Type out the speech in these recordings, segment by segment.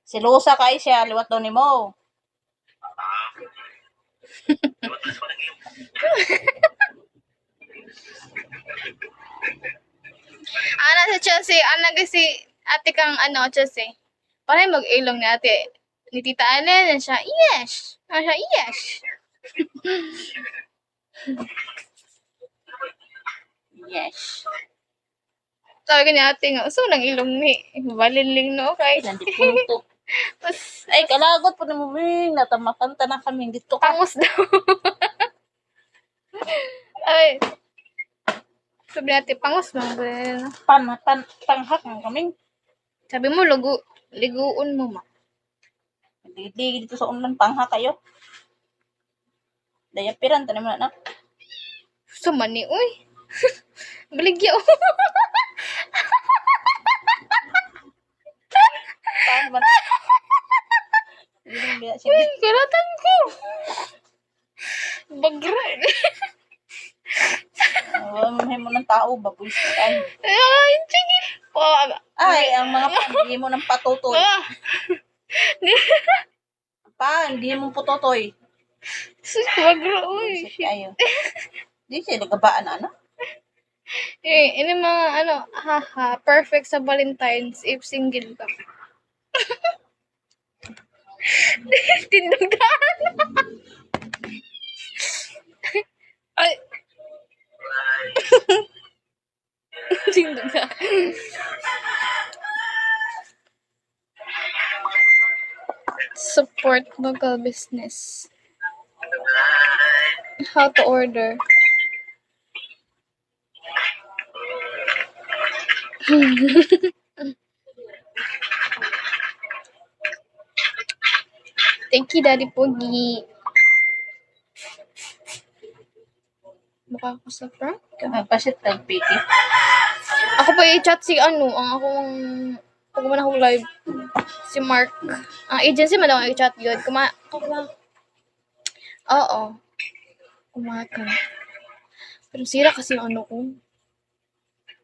Silusa kay siya, liwat daw nimo. Ana sa Chelsea, ana kasi ate kang ano, Chelsea. Parang mag-ilong ni ate. Ni Tita Allen, yan siya, yes. Ano siya, yes. Yes. Sabi ni ate nga, so nang ilong ni. Balinling no, okay. Nandi punto. Mas Ay, kalagot po na mo, Bing. Natamakanta na kami. Dito ka. pangos daw. Ay. Sabi natin, pangos mo. Panghak ng kami. Sabi mo, liguon mo ma. Digi dito sa unlan, panghak kayo. Dayapiran, tanim na na. Sumani, uy. Baligya, oh. Paano ba? Hindi siya. Uy, karatan ko. Bagra. Mahay mo ng tao, baboy sa tayo. Ay, sige. Ay, ang mga hindi mo ng patutoy. Hindi mo putotoy. Bagra, uy. Ayo. Di siya nagabaan ano? Ini mga ano, haha, perfect sa Valentine's if single ka. Tindagan. Ay. Tindagan. Support local business. How to order. Thank you, Daddy Pogi. Mukha ko sa prank. Nagpasit tagpiki. Ako pa i-chat si ano, ang akong pag man ako live si Mark. Ang agency man ako i-chat yun. Oo. Kumaka. Pero sira kasi yung ano ko.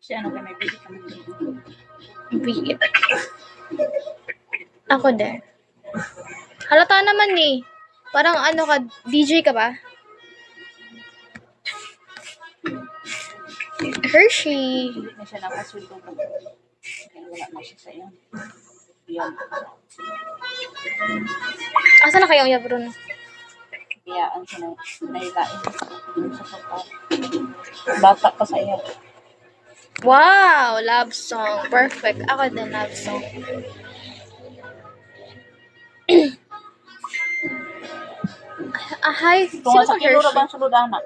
Si ano kami bili kami. Biit. Ako din. Halata naman eh. Parang ano ka, DJ ka ba? Hershey. Hindi na siya nakasweldo pa. Kaya wala na siya sa iyo. Beyond. Asa na kayo, Yabron? Biyaan siya na nailain sa pagkakas. Bata pa sa iyo. Wow! Love song. Perfect. Ako din love song. Hi. Kung Sino sa ka, kilura Hershey? bang sulod anak?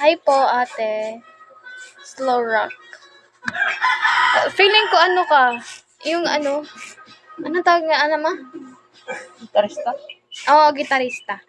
Hi po, ate. Slow rock. Feeling ko ano ka? Yung ano? Ano tawag nga, ano ma? Gitarista? Oo, gitarista.